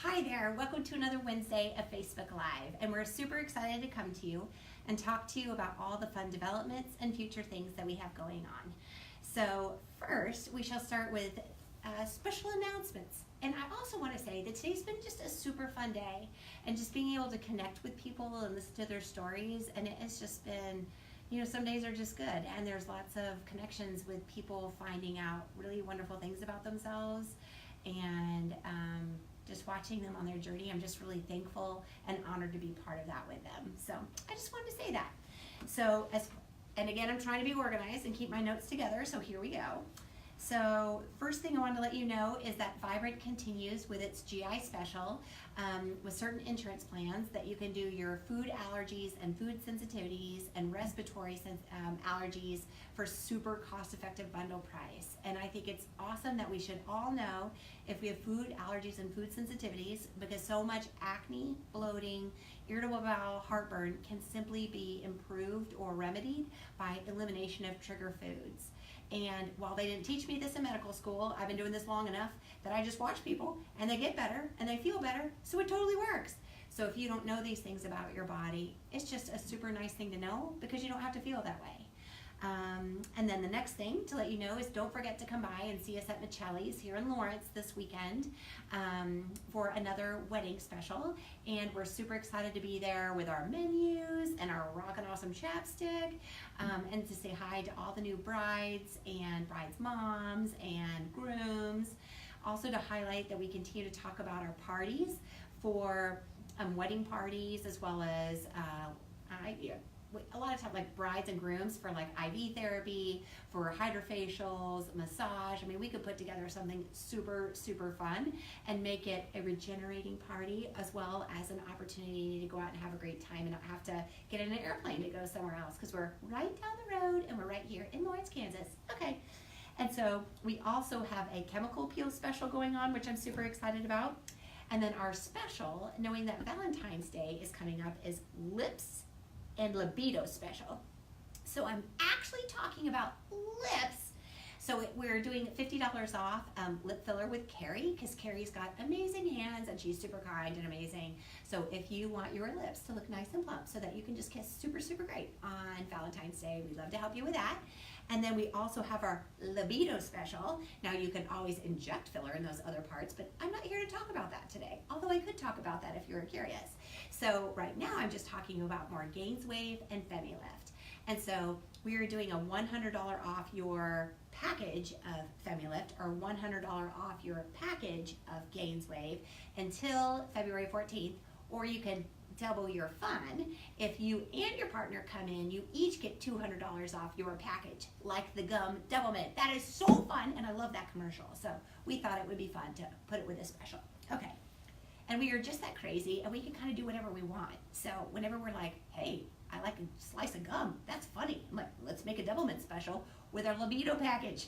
Hi there, welcome to another Wednesday of Facebook Live, and we're super excited to come to you and talk to you about all the fun developments and future things that we have going on. So first, we shall start with special announcements. And I also want to say that today's been just a super fun day, and just being able to connect with people and listen to their stories, and it has just been, some days are just good, and there's lots of connections with people finding out really wonderful things about themselves, and just watching them on their journey. I'm just really thankful and honored to be part of that with them. So I just wanted to say that. And again, I'm trying to be organized and keep my notes together, so here we go. So first thing I wanted to let you know is that Vibrant continues with its GI special with certain insurance plans that you can do your food allergies and food sensitivities and respiratory allergies for super cost-effective bundle price. And I think it's awesome that we should all know if we have food allergies and food sensitivities, because so much acne, bloating, irritable bowel, heartburn can simply be improved or remedied by elimination of trigger foods. And while they didn't teach me this in medical school, I've been doing this long enough that I just watch people and they get better and they feel better, so it totally works. So if you don't know these things about your body, it's just a super nice thing to know, because you don't have to feel that way. And then the next thing to let you know is don't forget to come by and see us at Michelli's here in Lawrence this weekend for another wedding special. And we're super excited to be there with our menus and our rockin' awesome chapstick, and to say hi to all the new brides and brides' moms and grooms. Also to highlight that we continue to talk about our parties for wedding parties, as well as a lot of times like brides and grooms for like IV therapy, for hydrofacials, massage. I mean, we could put together something super, super fun and make it a regenerating party, as well as an opportunity to go out and have a great time and not have to get in an airplane to go somewhere else, because we're right down the road and we're right here in Lawrence, Kansas. Okay. And so we also have a chemical peel special going on, which I'm super excited about. And then our special, knowing that Valentine's Day is coming up, is lips and libido special. So I'm actually talking about lips. So we're doing $50 off lip filler with Carrie, because Carrie's got amazing hands and she's super kind and amazing. So if you want your lips to look nice and plump so that you can just kiss super, super great on Valentine's Day, we'd love to help you with that. And then we also have our libido special. Now you can always inject filler in those other parts, but I'm not here to talk about that today, although I could talk about that if you're curious. So right now I'm just talking about more GainsWave and FemiLift. And so we are doing a $100 off your package of FemiLift, or $100 off your package of GainsWave until February 14th, or you can double your fun. If you and your partner come in, you each get $200 off your package, like the gum double mint. That is so fun, and I love that commercial. So we thought it would be fun to put it with a special. Okay. And we are just that crazy, and we can kind of do whatever we want. So whenever we're like, hey, I like a slice of gum, that's funny. I'm like, let's make a double mint special with our libido package.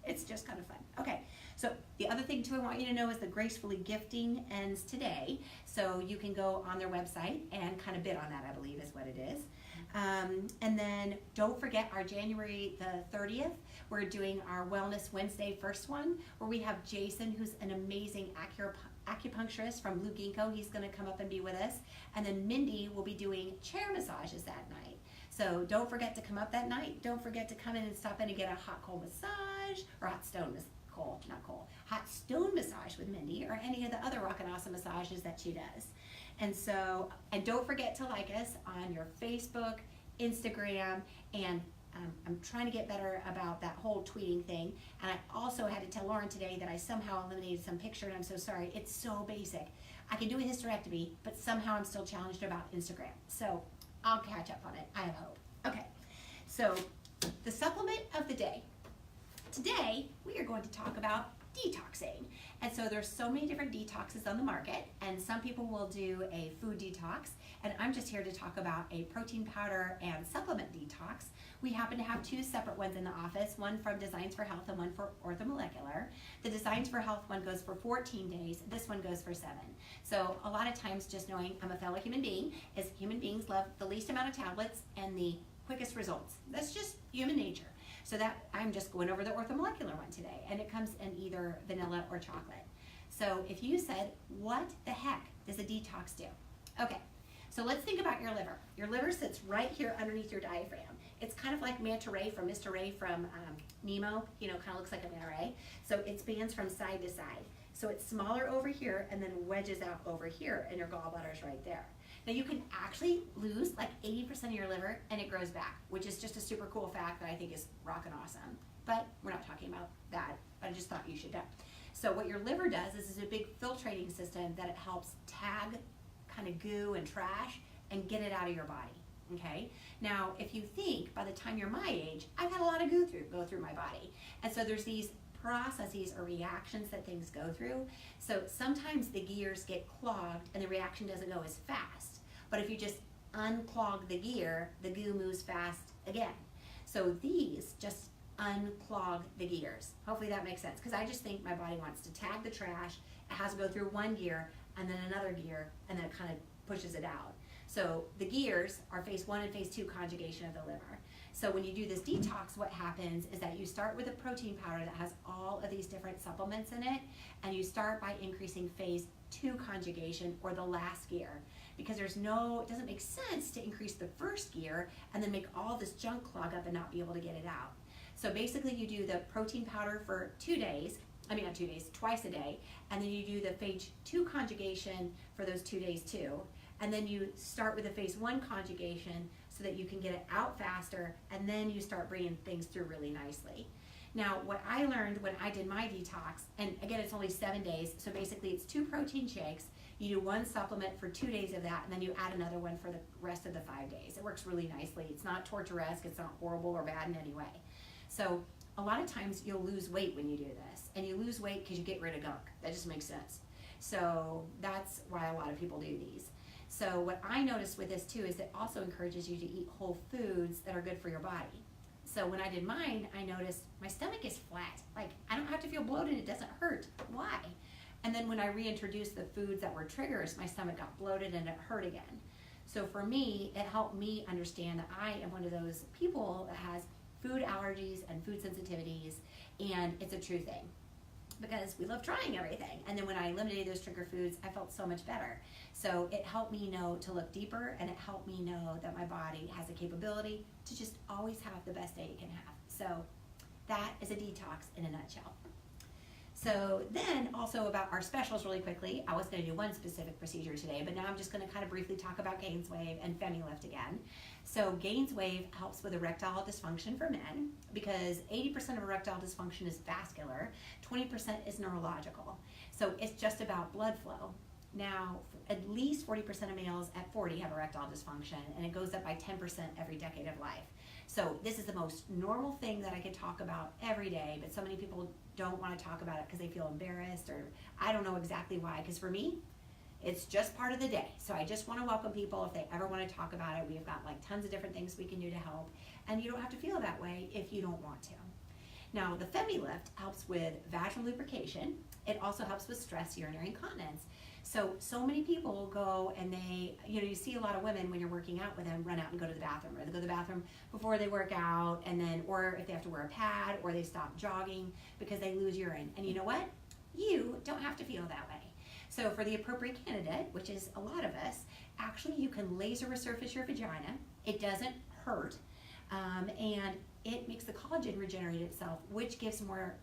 It's just kind of fun. Okay, so the other thing too I want you to know is the Gracefully Gifting ends today. So you can go on their website and kind of bid on that, I believe is what it is. And then don't forget our January the 30th, we're doing our Wellness Wednesday first one, where we have Jason, who's an amazing acupuncturist from Blue Ginkgo. He's going to come up and be with us. And then Mindy will be doing chair massages that night. So don't forget to come up that night. Don't forget to come in and stop in and get a hot cold massage, or hot stone hot stone massage with Mindy, or any of the other rockin' awesome massages that she does. And so, and don't forget to like us on your Facebook, Instagram, and I'm trying to get better about that whole tweeting thing. And I also had to tell Lauren today that I somehow eliminated some picture, and I'm so sorry. It's so basic. I can do a hysterectomy, but somehow I'm still challenged about Instagram. So I'll catch up on it, I have hope. Okay, so the supplement of the day. Today, we are going to talk about detoxing. And so there's so many different detoxes on the market, and some people will do a food detox, and I'm just here to talk about a protein powder and supplement detox. We happen to have two separate ones in the office, one from Designs for Health and one for Orthomolecular. The Designs for Health one goes for 14 days, this one goes for 7. So a lot of times, just knowing I'm a fellow human being, is human beings love the least amount of tablets and the quickest results. That's just human nature. So that I'm just going over the Orthomolecular one today, and it comes in either vanilla or chocolate. So if you said, what the heck does a detox do? Okay, so let's think about your liver. Your liver sits right here underneath your diaphragm. It's kind of like Manta Ray from Mr. Ray from Nemo, kind of looks like a manta ray. So it spans from side to side. So it's smaller over here and then wedges out over here, and your gallbladder's right there. Now you can actually lose like 80% of your liver and it grows back, which is just a super cool fact that I think is rockin' awesome. But we're not talking about that. I just thought you should know. So what your liver does is a big filtrating system that it helps tag kind of goo and trash and get it out of your body. Okay. Now, if you think by the time you're my age, I've had a lot of goo go through my body, and so there's these processes or reactions that things go through. So sometimes the gears get clogged and the reaction doesn't go as fast. But if you just unclog the gear, the goo moves fast again. So these just unclog the gears. Hopefully that makes sense, because I just think my body wants to tag the trash. It has to go through one gear and then another gear, and then it kind of pushes it out. So the gears are phase 1 and phase 2 conjugation of the liver. So when you do this detox, what happens is that you start with a protein powder that has all of these different supplements in it, and you start by increasing phase 2 conjugation, or the last gear, because it doesn't make sense to increase the first gear and then make all this junk clog up and not be able to get it out. So basically you do the protein powder for 2 days, not 2 days, twice a day, and then you do the phase 2 conjugation for those 2 days too. And then you start with a phase 1 conjugation so that you can get it out faster, and then you start bringing things through really nicely. Now, what I learned when I did my detox, and again, it's only 7 days, so basically it's 2 protein shakes, you do 1 supplement for 2 days of that, and then you add another one for the rest of the 5 days. It works really nicely. It's not torturesque, it's not horrible or bad in any way. So a lot of times you'll lose weight when you do this, and you lose weight because you get rid of gunk. That just makes sense. So that's why a lot of people do these. So what I noticed with this too is it also encourages you to eat whole foods that are good for your body. So when I did mine, I noticed my stomach is flat. Like, I don't have to feel bloated, it doesn't hurt. Why? And then when I reintroduced the foods that were triggers, my stomach got bloated and it hurt again. So for me, it helped me understand that I am one of those people that has food allergies and food sensitivities, and it's a true thing, because we love trying everything. And then when I eliminated those trigger foods, I felt so much better. So it helped me know to look deeper, and it helped me know that my body has the capability to just always have the best day it can have. So that is a detox in a nutshell. So then also about our specials really quickly. I was going to do one specific procedure today, but now I'm just going to kind of briefly talk about GainsWave and FemiLift again. So GainsWave helps with erectile dysfunction for men, because 80% of erectile dysfunction is vascular, 20% is neurological. So it's just about blood flow. Now, at least 40% of males at 40 have erectile dysfunction, and it goes up by 10% every decade of life. So this is the most normal thing that I could talk about every day, but so many people don't want to talk about it because they feel embarrassed, or I don't know exactly why, because for me, it's just part of the day. So I just want to welcome people if they ever want to talk about it. We've got like tons of different things we can do to help, and you don't have to feel that way if you don't want to. Now, the FemiLift helps with vaginal lubrication. It also helps with stress urinary incontinence. So many people go and you see a lot of women when you're working out with them run out and go to the bathroom, or they go to the bathroom before they work out, and then, or if they have to wear a pad, or they stop jogging because they lose urine. And you know what? You don't have to feel that way. So for the appropriate candidate, which is a lot of us, actually you can laser resurface your vagina. It doesn't hurt, and it makes the collagen regenerate itself, which gives more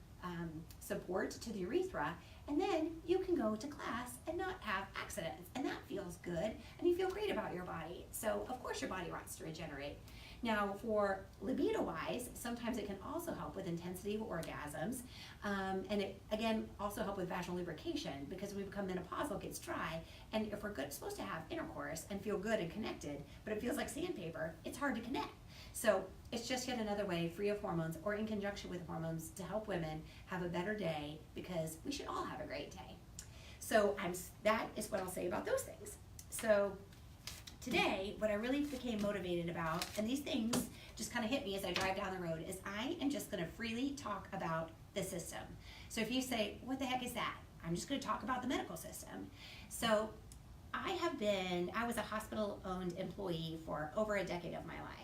support to the urethra, and then you can go to class and not have accidents, and that feels good, and you feel great about your body. So of course your body wants to regenerate. Now, for libido-wise, sometimes it can also help with intensity of orgasms, and it, again, also help with vaginal lubrication, because when we become menopausal, it gets dry, and if we're supposed to have intercourse and feel good and connected, but it feels like sandpaper, it's hard to connect. So it's just yet another way, free of hormones or in conjunction with hormones, to help women have a better day, because we should all have a great day. So that is what I'll say about those things. So today, what I really became motivated about, and these things just kind of hit me as I drive down the road, is I am just going to freely talk about the system. So if you say, what the heck is that? I'm just going to talk about the medical system. So I was a hospital-owned employee for over a decade of my life.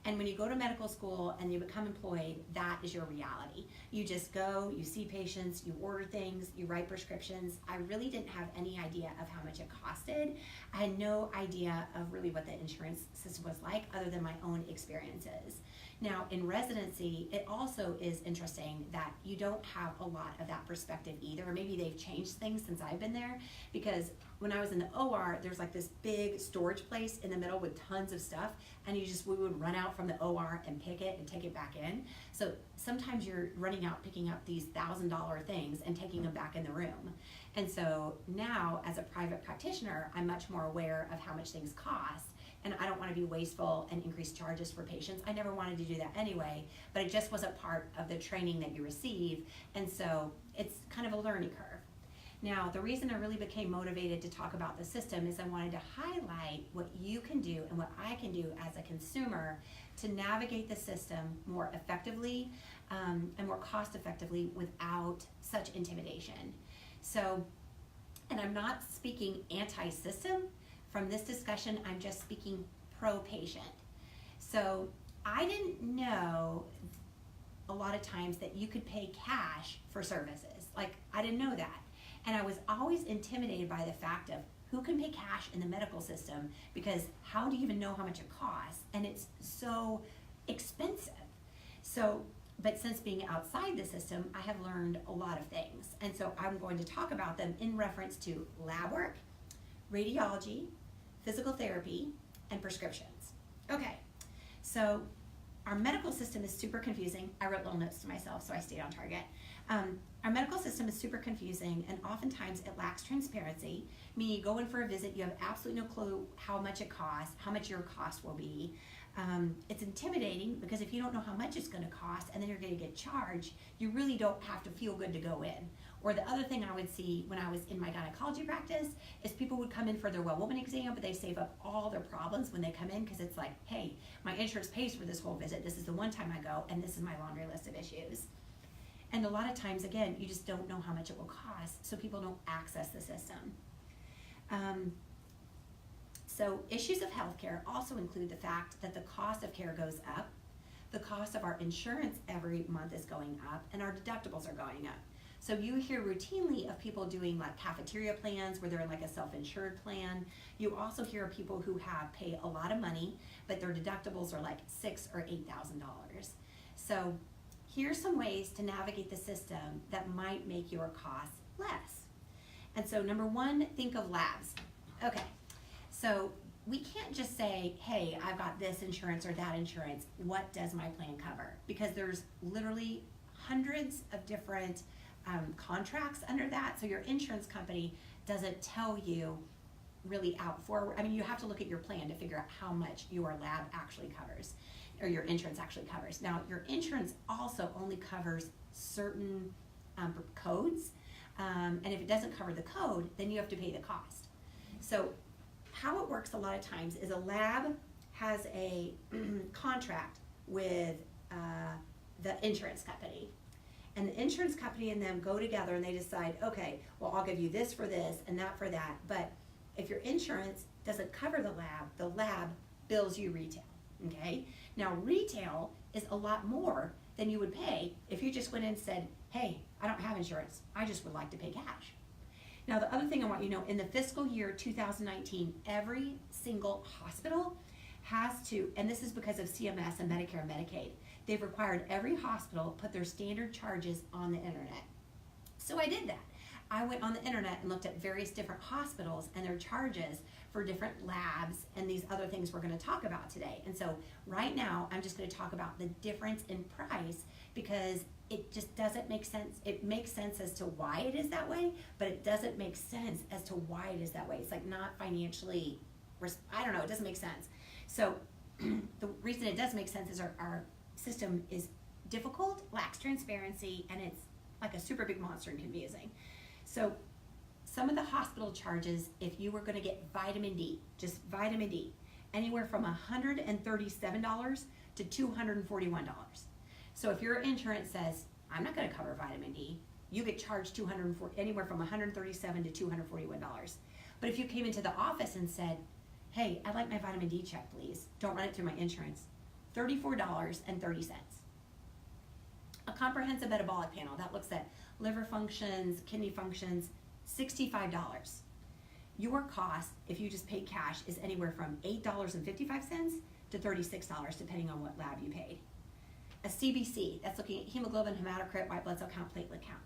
And when you go to medical school and you become employed, that is your reality. You just go, you see patients, you order things, you write prescriptions. I really didn't have any idea of how much it costed. I had no idea of really what the insurance system was like other than my own experiences. Now, in residency, it also is interesting that you don't have a lot of that perspective either. Or maybe they've changed things since I've been there, because when I was in the OR, there's like this big storage place in the middle with tons of stuff, and we would run out from the OR and pick it and take it back in. So sometimes you're running out picking up these $1,000 things and taking them back in the room. And so now, as a private practitioner, I'm much more aware of how much things cost. And I don't want to be wasteful and increase charges for patients. I never wanted to do that anyway, but it just wasn't part of the training that you receive. And so it's kind of a learning curve. Now, the reason I really became motivated to talk about the system is I wanted to highlight what you can do and what I can do as a consumer to navigate the system more effectively and more cost effectively without such intimidation. So, and I'm not speaking anti-system. From this discussion, I'm just speaking pro-patient. So I didn't know a lot of times that you could pay cash for services. Like, I didn't know that. And I was always intimidated by the fact of who can pay cash in the medical system, because how do you even know how much it costs? And it's so expensive. So, but since being outside the system, I have learned a lot of things. And so I'm going to talk about them in reference to lab work, radiology, physical therapy, and prescriptions. Okay, so our medical system is super confusing. I wrote little notes to myself, so I stayed on target. Our medical system is super confusing, and oftentimes it lacks transparency, meaning you go in for a visit, you have absolutely no clue how much it costs, how much your cost will be. It's intimidating, because if you don't know how much it's going to cost and then you're going to get charged, you really don't have to feel good to go in. Or the other thing I would see when I was in my gynecology practice is people would come in for their well-woman exam, but they save up all their problems when they come in, because it's like, hey, my insurance pays for this whole visit. This is the one time I go, and this is my laundry list of issues. And a lot of times, again, you just don't know how much it will cost, so people don't access the system. So issues of healthcare also include the fact that the cost of care goes up, the cost of our insurance every month is going up, and our deductibles are going up. So you hear routinely of people doing like cafeteria plans where they're in like a self-insured plan. You also hear of people who pay a lot of money, but their deductibles are like $6,000 or $8,000. So here's some ways to navigate the system that might make your costs less. And so number one, think of labs. Okay, so we can't just say, hey, I've got this insurance or that insurance. What does my plan cover? Because there's literally hundreds of different contracts under that. So your insurance company doesn't tell you really out forward. I mean, you have to look at your plan to figure out how much your lab actually covers, or your insurance actually covers. Now, your insurance also only covers certain codes, and if it doesn't cover the code, then you have to pay the cost. So how it works a lot of times is a lab has a contract with the insurance company. And the insurance company and them go together and they decide, okay, well, I'll give you this for this and that for that. But if your insurance doesn't cover the lab bills you retail, okay? Now, retail is a lot more than you would pay if you just went in and said, hey, I don't have insurance. I just would like to pay cash. Now, the other thing I want you to know, in the fiscal year 2019, every single hospital has to, and this is because of CMS and Medicare and Medicaid, they've required every hospital put their standard charges on the internet. So I did that. I went on the internet and looked at various different hospitals and their charges for different labs and these other things we're going to talk about today. And so right now, I'm just going to talk about the difference in price, because it just doesn't make sense. It makes sense as to why it is that way, but it doesn't make sense as to why it is that way. It's like not financially, I don't know, it doesn't make sense. So the reason it does make sense is our system is difficult, lacks transparency, and it's like a super big monster and confusing. So some of the hospital charges, if you were going to get vitamin D, just vitamin D, anywhere from $137 to $241. So if your insurance says, I'm not going to cover vitamin D, you get charged anywhere from $137 to $241. But if you came into the office and said, hey, I'd like my vitamin D check, please, don't run it through my insurance, $34.30. A comprehensive metabolic panel that looks at liver functions, kidney functions, $65. Your cost, if you just paid cash, is anywhere from $8.55 to $36, depending on what lab you paid. A CBC, that's looking at hemoglobin, hematocrit, white blood cell count, platelet count,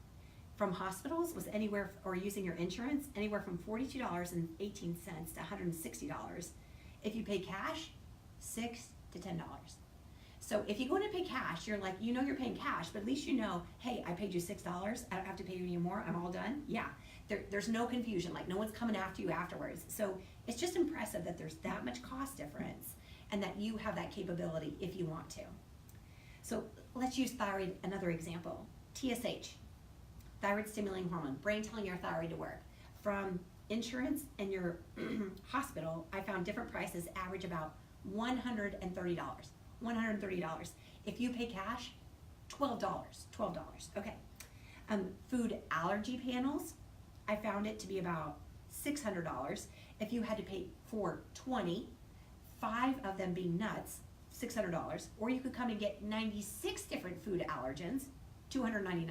from hospitals was anywhere, or using your insurance, anywhere from $42.18 to $160. If you pay cash, $6 to $10. So if you go in and pay cash, you're like, you know you're paying cash, but at least you know, hey, I paid you $6. I don't have to pay you anymore. I'm all done. Yeah, there's no confusion. Like, no one's coming after you afterwards. So it's just impressive that there's that much cost difference and that you have that capability if you want to. So let's use thyroid, another example. TSH, thyroid stimulating hormone, brain telling your thyroid to work. From insurance and your hospital, I found different prices average about $130. $130. If you pay cash, $12. Okay. Food allergy panels, I found it to be about $600. If you had to pay for 20, 5 of them being nuts, $600. Or you could come and get 96 different food allergens, $299.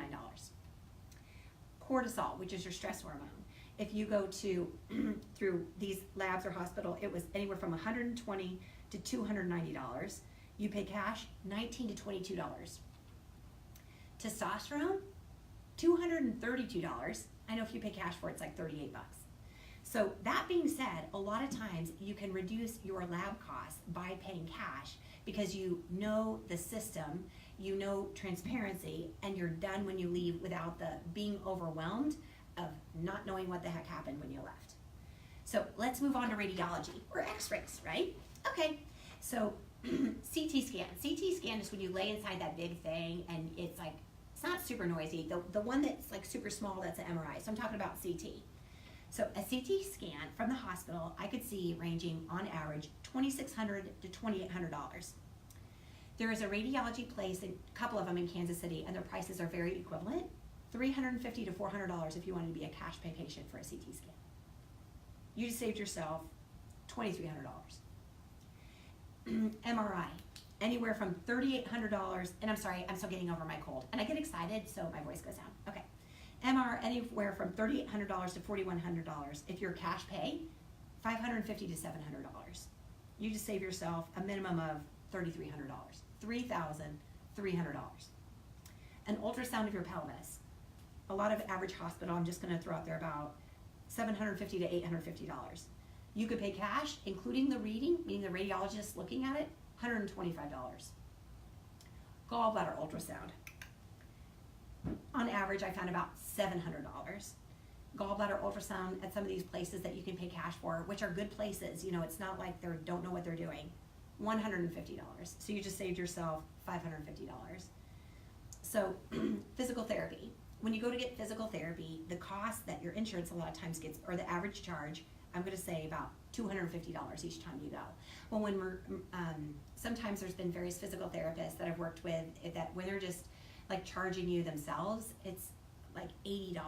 Cortisol, which is your stress hormone. If you go to through these labs or hospital, it was anywhere from $120 to $290. You pay cash, $19 to $22. Testosterone, $232. I know if you pay cash for it, it's like 38 bucks. So that being said, a lot of times you can reduce your lab costs by paying cash because you know the system, you know transparency, and you're done when you leave without the being overwhelmed of not knowing what the heck happened when you left. So let's move on to radiology, or x-rays, right? Okay, so CT scan. CT scan is when you lay inside that big thing and it's like, it's not super noisy. The one that's like super small, that's an MRI. So I'm talking about CT. So a CT scan from the hospital, I could see ranging on average $2,600 to $2,800. There is a radiology place, a couple of them in Kansas City, and their prices are very equivalent. $350 to $400 if you wanted to be a cash pay patient for a CT scan. You just saved yourself $2,300. MRI, anywhere from $3,800, and I'm sorry, I'm still getting over my cold, and I get excited, so my voice goes down. Okay. MR, anywhere from $3,800 to $4,100. If you're cash pay, $550 to $700. You just save yourself a minimum of $3,300, $3,300. An ultrasound of your pelvis. A lot of average hospital, I'm just going to throw out there about $750 to $850. You could pay cash, including the reading, meaning the radiologist looking at it, $125. Gallbladder ultrasound. On average, I found about $700. Gallbladder ultrasound at some of these places that you can pay cash for, which are good places. You know, it's not like they don't know what they're doing. $150. So you just saved yourself $550. So physical therapy. When you go to get physical therapy, the cost that your insurance a lot of times gets, or the average charge, I'm going to say about $250 each time you go. Well, when we're, sometimes there's been various physical therapists that I've worked with that when they're just like charging you themselves, it's like $80.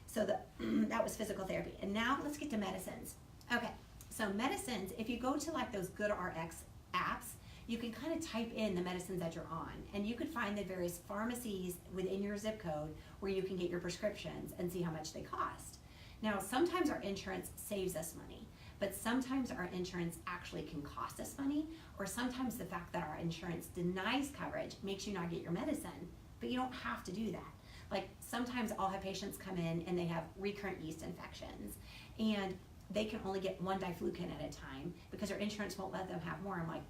So that was physical therapy. And now let's get to medicines. Okay, so medicines, if you go to like those GoodRx apps, you can kind of type in the medicines that you're on, and you could find the various pharmacies within your zip code where you can get your prescriptions and see how much they cost. Now, sometimes our insurance saves us money, but sometimes our insurance actually can cost us money, or sometimes the fact that our insurance denies coverage makes you not get your medicine, but you don't have to do that. Like sometimes I'll have patients come in and they have recurrent yeast infections, and they can only get one diflucan at a time because their insurance won't let them have more. I'm like,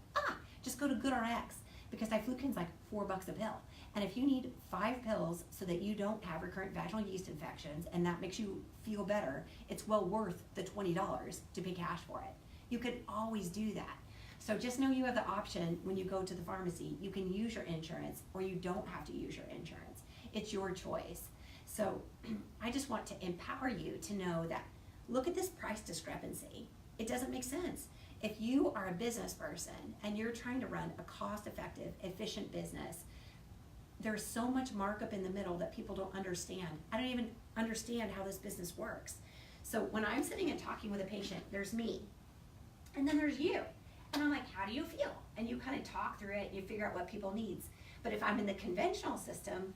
just go to GoodRx, because diflucan's like $4 a pill. And if you need 5 pills so that you don't have recurrent vaginal yeast infections and that makes you feel better, it's well worth the $20 to pay cash for it. You could always do that. So just know you have the option when you go to the pharmacy. You can use your insurance or you don't have to use your insurance. It's your choice. So I just want to empower you to know that look at this price discrepancy. It doesn't make sense. If you are a business person and you're trying to run a cost-effective, efficient business, there's so much markup in the middle that people don't understand. I don't even understand how this business works. So when I'm sitting and talking with a patient, there's me, and then there's you. And I'm like, how do you feel? And you kind of talk through it and you figure out what people needs. But if I'm in the conventional system,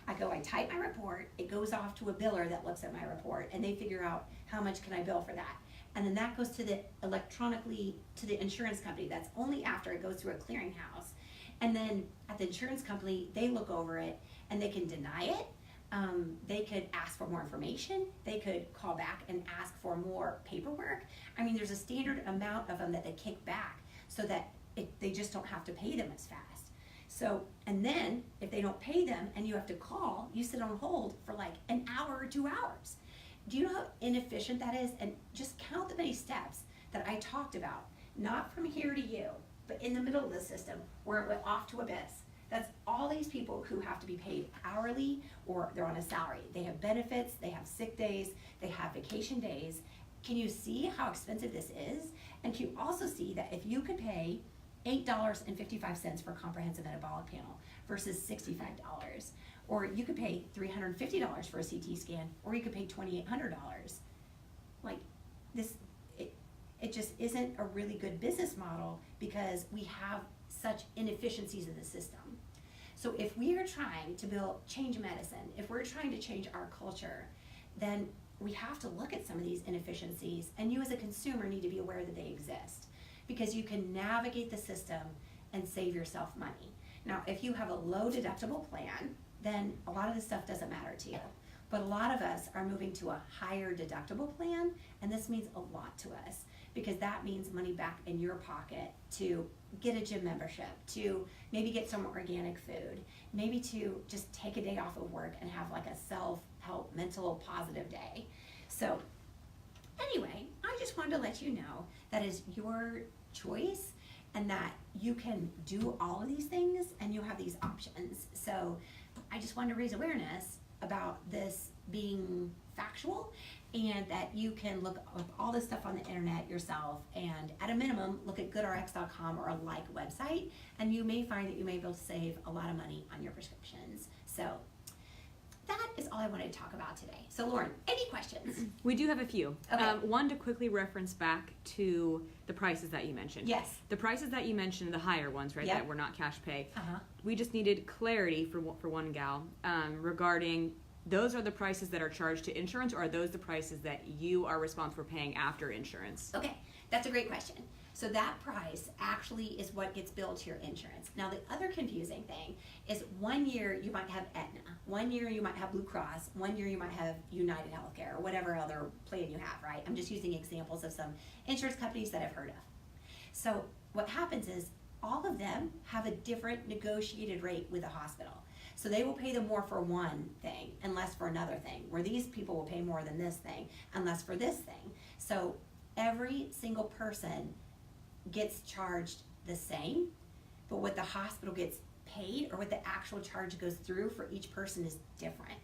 I type my report, it goes off to a biller that looks at my report, and they figure out how much can I bill for that. And then that goes to electronically to the insurance company. That's only after it goes through a clearinghouse. And then at the insurance company, they look over it and they can deny it. They could ask for more information. They could call back and ask for more paperwork. I mean, there's a standard amount of them that they kick back so that they just don't have to pay them as fast. So, and then if they don't pay them and you have to call, you sit on hold for like an hour or 2 hours. Do you know how inefficient that is? And just count the many steps that I talked about, not from here to you, but in the middle of the system where it went off to abyss. That's all these people who have to be paid hourly or they're on a salary. They have benefits, they have sick days, they have vacation days. Can you see how expensive this is? And can you also see that if you could pay $8.55 for a comprehensive metabolic panel versus $65, or you could pay $350 for a CT scan, or you could pay $2,800. Like this, it just isn't a really good business model because we have such inefficiencies in the system. So if we are trying to change medicine, if we're trying to change our culture, then we have to look at some of these inefficiencies, and you as a consumer need to be aware that they exist, because you can navigate the system and save yourself money. Now, if you have a low deductible plan, then a lot of this stuff doesn't matter to you. But a lot of us are moving to a higher deductible plan, and this means a lot to us because that means money back in your pocket to get a gym membership, to maybe get some organic food, maybe to just take a day off of work and have like a self-help, mental, positive day. So anyway, I just wanted to let you know that is your choice and that you can do all of these things and you have these options. So I just wanted to raise awareness about this being factual and that you can look up all this stuff on the internet yourself, and at a minimum look at goodrx.com or a like website, and you may find that you may be able to save a lot of money on your prescriptions. So that is all I wanted to talk about today. So Lauren, any questions? We do have a few. Okay. One, to quickly reference back to the prices that you mentioned. Yes. The prices that you mentioned, the higher ones, right, Yep. that were not cash pay. Uh-huh. We just needed clarity for one gal regarding those are the prices that are charged to insurance, or are those the prices that you are responsible for paying after insurance? Okay, that's a great question. So that price actually is what gets billed to your insurance. Now the other confusing thing is 1 year you might have Aetna, 1 year you might have Blue Cross, 1 year you might have United Healthcare, or whatever other plan you have, right? I'm just using examples of some insurance companies that I've heard of. So what happens is all of them have a different negotiated rate with the hospital. So they will pay them more for one thing and less for another thing, where these people will pay more than this thing and less for this thing. So every single person gets charged the same, but what the hospital gets paid or what the actual charge goes through for each person is different.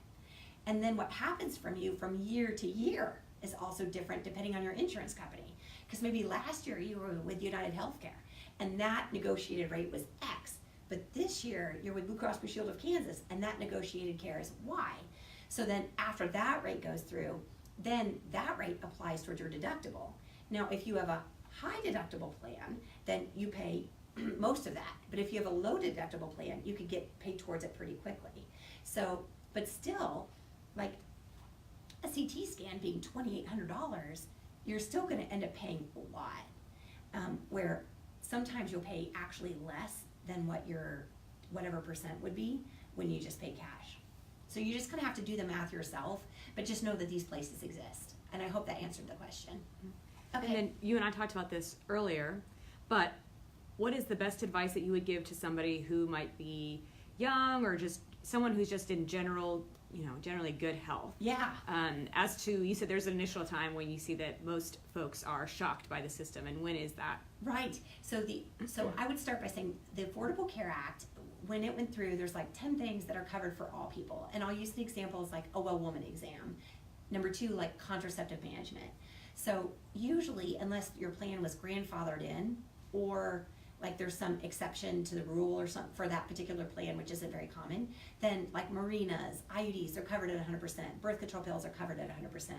And then what happens from you from year to year is also different depending on your insurance company. Because maybe last year you were with United Healthcare and that negotiated rate was X. But this year, you're with Blue Cross Blue Shield of Kansas, and that negotiated care is Y. So then after that rate goes through, then that rate applies towards your deductible. Now, if you have a high deductible plan, then you pay most of that. But if you have a low deductible plan, you could get paid towards it pretty quickly. So, but still, like a CT scan being $2,800, you're still going to end up paying a lot, where sometimes you'll pay actually less than what your whatever percent would be when you just pay cash. So you just kind of have to do the math yourself, but just know that these places exist. And I hope that answered the question. Okay. And then you and I talked about this earlier, but what is the best advice that you would give to somebody who might be young or just someone who's just in general, generally good health? Yeah. As to, you said there's an initial time when you see that most folks are shocked by the system, and when is that? Right. So I would start by saying the Affordable Care Act, when it went through, there's like 10 things that are covered for all people. And I'll use the examples like a well woman exam. Number 2, like contraceptive management. So usually, unless your plan was grandfathered in, or like there's some exception to the rule or something for that particular plan, which isn't very common, then like marinas, IUDs, they're covered at 100%. Birth control pills are covered at 100%.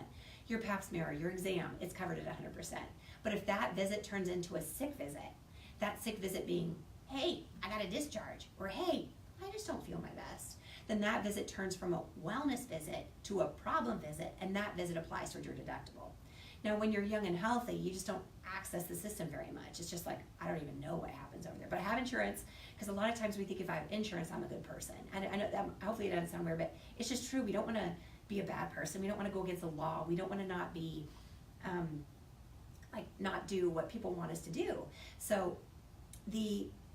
Your pap smear, your exam, it's covered at 100%. But if that visit turns into a sick visit, that sick visit being, hey, I got a discharge, or hey, I just don't feel my best, then that visit turns from a wellness visit to a problem visit, and that visit applies toward your deductible. Now, when you're young and healthy, you just don't access the system very much. It's just like, I don't even know what happens over there. But I have insurance, because a lot of times we think if I have insurance, I'm a good person. And I know that hopefully it doesn't sound weird, but it's just true. We don't want to be a bad person. We don't want to go against the law. We don't want to not be, not do what people want us to do. So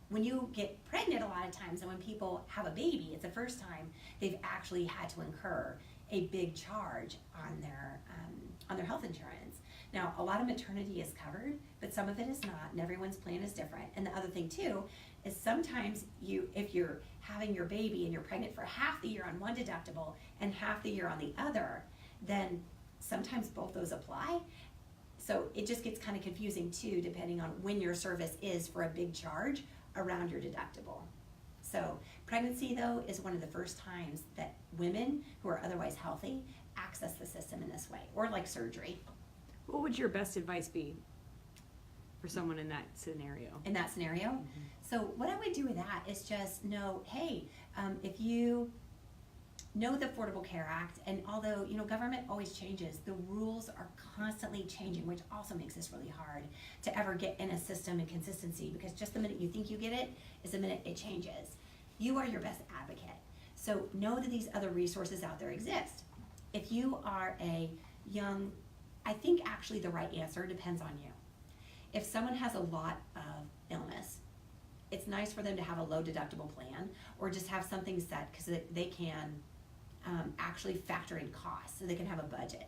when you get pregnant a lot of times, and when people have a baby, it's the first time they've actually had to incur a big charge on their health insurance. Now, a lot of maternity is covered, but some of it is not, and everyone's plan is different. And the other thing too is sometimes if you're having your baby and you're pregnant for half the year on one deductible and half the year on the other, then sometimes both those apply. So it just gets kind of confusing too, depending on when your service is for a big charge around your deductible. So pregnancy, though, is one of the first times that women who are otherwise healthy access the system in this way, or like surgery. What would your best advice be for someone in that scenario? In that scenario? Mm-hmm. So what I would do with that is just know, hey, if you know the Affordable Care Act, and although, government always changes, the rules are constantly changing, which also makes this really hard to ever get in a system and consistency, because just the minute you think you get it is the minute it changes. You are your best advocate. So know that these other resources out there exist. If you are a young, I think actually the right answer depends on you. If someone has a lot of illness, it's nice for them to have a low deductible plan, or just have something set because they can actually factor in costs, so they can have a budget.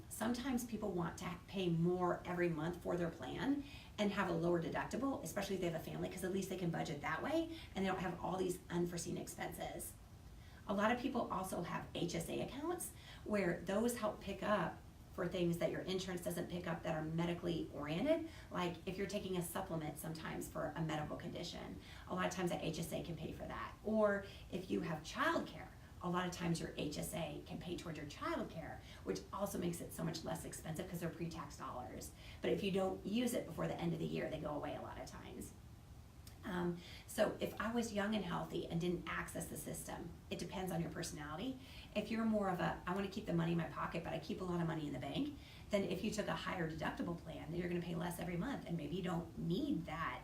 Sometimes people want to pay more every month for their plan and have a lower deductible, especially if they have a family, because at least they can budget that way and they don't have all these unforeseen expenses. A lot of people also have HSA accounts where those help pick up for things that your insurance doesn't pick up that are medically oriented. Like if you're taking a supplement sometimes for a medical condition, a lot of times that HSA can pay for that. Or if you have childcare, a lot of times your HSA can pay toward your childcare, which also makes it so much less expensive because they're pre-tax dollars. But if you don't use it before the end of the year, they go away a lot of times. So if I was young and healthy and didn't access the system, it depends on your personality. If you're more of I want to keep the money in my pocket, but I keep a lot of money in the bank, then if you took a higher deductible plan, then you're going to pay less every month, and maybe you don't need that.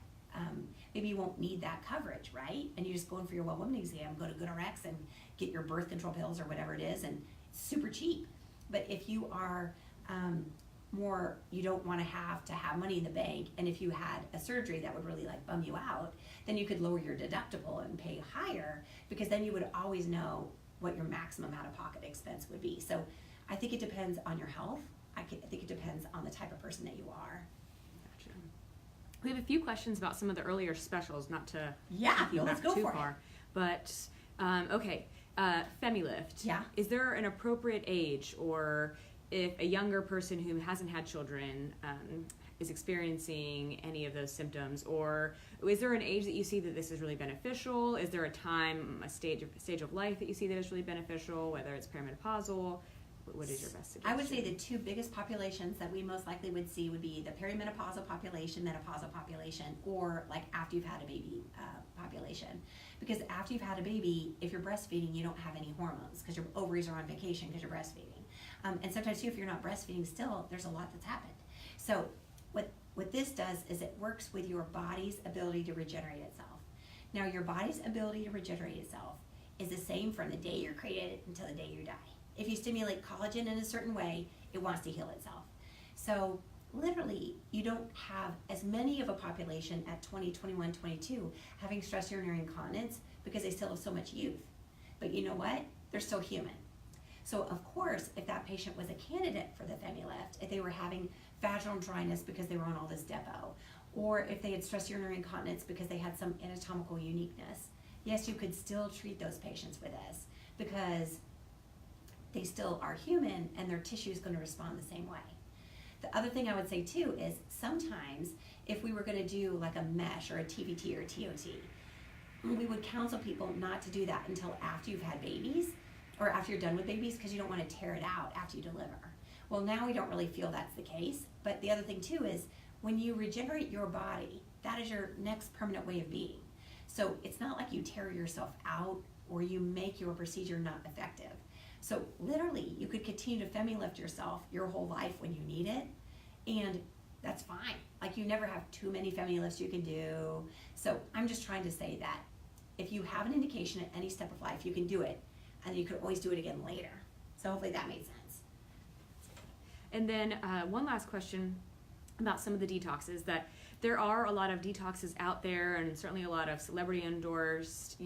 Maybe you won't need that coverage, right? And you just go in for your Well Woman exam, go to GoodRx and get your birth control pills or whatever it is, and it's super cheap. But if you are more, you don't want to have money in the bank, and if you had a surgery that would really like bum you out, then you could lower your deductible and pay higher, because then you would always know what your maximum out-of-pocket expense would be. So I think it depends on your health. I think it depends on the type of person that you are. Gotcha. We have a few questions about some of the earlier specials, not to let's go too for far. But okay, FemiLift. Yeah. Is there an appropriate age, or if a younger person who hasn't had children is experiencing any of those symptoms, or is there an age that you see that this is really beneficial? Is there a time, a stage of life that you see that is really beneficial, whether it's perimenopausal? What is your best suggestion? I would say the two biggest populations that we most likely would see would be the perimenopausal population, menopausal population, or like after you've had a baby population. Because after you've had a baby, if you're breastfeeding, you don't have any hormones because your ovaries are on vacation because you're breastfeeding. And sometimes too, if you're not breastfeeding still, there's a lot that's happened. So what this does is it works with your body's ability to regenerate itself. Now, your body's ability to regenerate itself is the same from the day you're created until the day you die. If you stimulate collagen in a certain way, it wants to heal itself. So literally, you don't have as many of a population at 20, 21, 22 having stress urinary incontinence because they still have so much youth. But you know what? They're still human. So of course, if that patient was a candidate for the FemiLift, if they were having vaginal dryness because they were on all this Depo, or if they had stress urinary incontinence because they had some anatomical uniqueness, yes, you could still treat those patients with this because they still are human and their tissue is going to respond the same way. The other thing I would say too is sometimes if we were going to do like a mesh or a TVT or a TOT, we would counsel people not to do that until after you've had babies or after you're done with babies, because you don't want to tear it out after you deliver. Well, now we don't really feel that's the case. But the other thing too is when you regenerate your body, that is your next permanent way of being. So it's not like you tear yourself out or you make your procedure not effective. So literally, you could continue to femi-lift yourself your whole life when you need it, and that's fine. Like, you never have too many femi-lifts you can do. So I'm just trying to say that if you have an indication at any step of life, you can do it, and you could always do it again later. So hopefully that made sense. And then one last question about some of the detoxes, that there are a lot of detoxes out there, and certainly a lot of celebrity endorsed,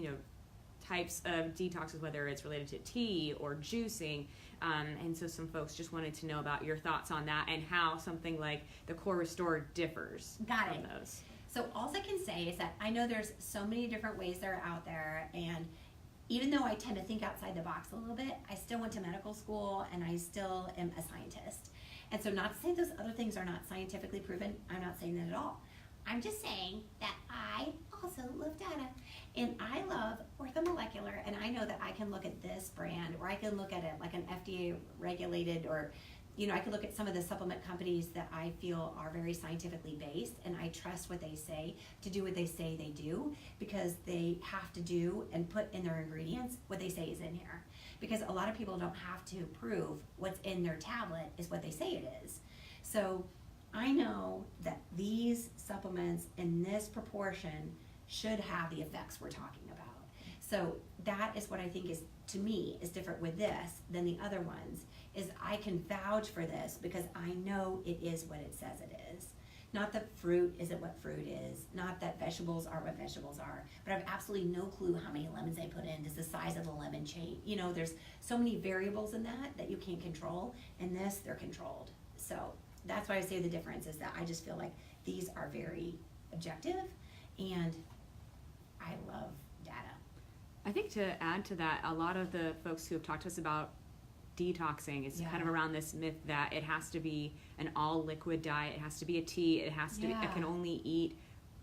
types of detoxes, whether it's related to tea or juicing. And so some folks just wanted to know about your thoughts on that and how something like the Core Restore differs from those. So all I can say is that I know there's so many different ways that are out there, and even though I tend to think outside the box a little bit, I still went to medical school and I still am a scientist. And so not to say those other things are not scientifically proven, I'm not saying that at all. I'm just saying that I also love data, and I love orthomolecular, and I know that I can look at this brand, or I can look at it like an FDA regulated, or I can look at some of the supplement companies that I feel are very scientifically based, and I trust what they say to do what they say they do, because they have to do and put in their ingredients what they say is in here. Because a lot of people don't have to prove what's in their tablet is what they say it is. So I know that these supplements in this proportion should have the effects we're talking about. So that is what I think is, to me, is different with this than the other ones, is I can vouch for this because I know it is what it says it is. Not that fruit isn't what fruit is, not that vegetables are what vegetables are, but I have absolutely no clue how many lemons they put in. Does the size of the lemon change? There's so many variables in that you can't control. In this, they're controlled. So that's why I say the difference is that I just feel like these are very objective, and I love data. I think to add to that, a lot of the folks who have talked to us about detoxing is kind of around this myth that it has to be an all liquid diet, it has to be a tea, it has to be, I can only eat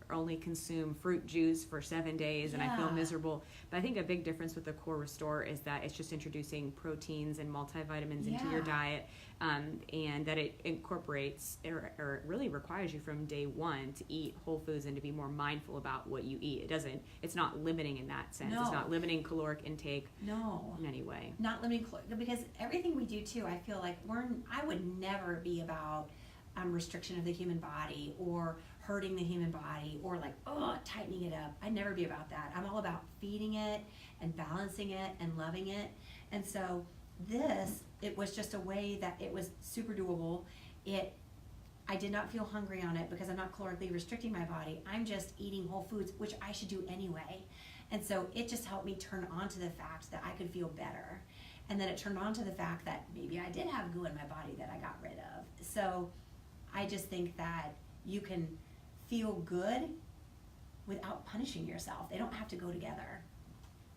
or only consume fruit juice for 7 days and I feel miserable. But I think a big difference with the Core Restore is that it's just introducing proteins and multivitamins into your diet, and that it incorporates or it really requires you from day one to eat whole foods and to be more mindful about what you eat. It's not limiting in that sense. It's not limiting caloric intake in any way. Not limiting because everything we do too, I feel like I would never be about restriction of the human body or hurting the human body or tightening it up. I'd never be about that. I'm all about feeding it and balancing it and loving it. And so it was just a way that it was super doable. I did not feel hungry on it because I'm not calorically restricting my body. I'm just eating whole foods, which I should do anyway. And so it just helped me turn on to the fact that I could feel better. And then it turned on to the fact that maybe I did have goo in my body that I got rid of. So I just think that you can feel good without punishing yourself. They don't have to go together.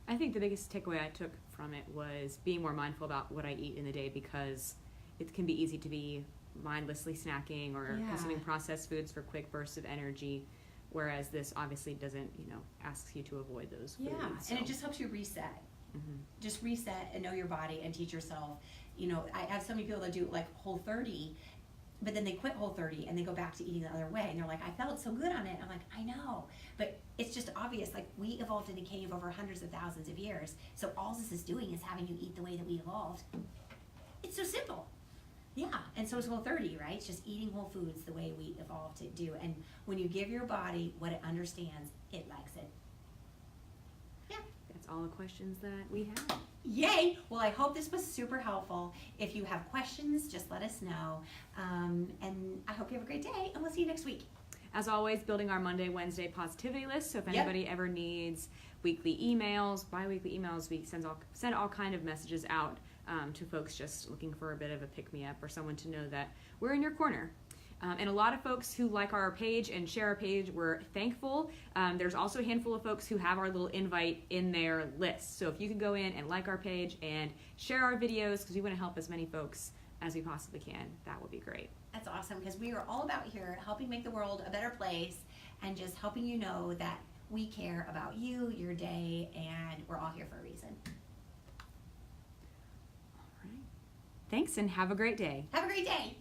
I think the biggest takeaway I took from it was being more mindful about what I eat in the day, because it can be easy to be mindlessly snacking or consuming processed foods for quick bursts of energy, whereas this obviously doesn't, asks you to avoid those foods. Yeah, and it just helps you reset. Mm-hmm. Just reset and know your body and teach yourself. I have so many people that do Whole30, but then they quit Whole30 and they go back to eating the other way, and they're like, I felt so good on it. I'm like, I know, but it's just obvious. We evolved in a cave over hundreds of thousands of years, so all this is doing is having you eat the way that we evolved. It's so simple. Yeah, and so is Whole30, right? It's just eating whole foods the way we evolved to do, and when you give your body what it understands, it likes it. Yeah. That's all the questions that we have. Yay! Well, I hope this was super helpful. If you have questions, just let us know. And I hope you have a great day, and we'll see you next week. As always, building our Monday, Wednesday positivity list. So if anybody ever needs weekly emails, bi-weekly emails, we send all kind of messages out to folks just looking for a bit of a pick-me-up or someone to know that we're in your corner. And a lot of folks who like our page and share our page, we're thankful. There's also a handful of folks who have our little invite in their list. So if you can go in and like our page and share our videos, because we want to help as many folks as we possibly can, that would be great. That's awesome, because we are all about here helping make the world a better place and just helping you know that we care about you, your day, and we're all here for a reason. All right. Thanks, and have a great day. Have a great day.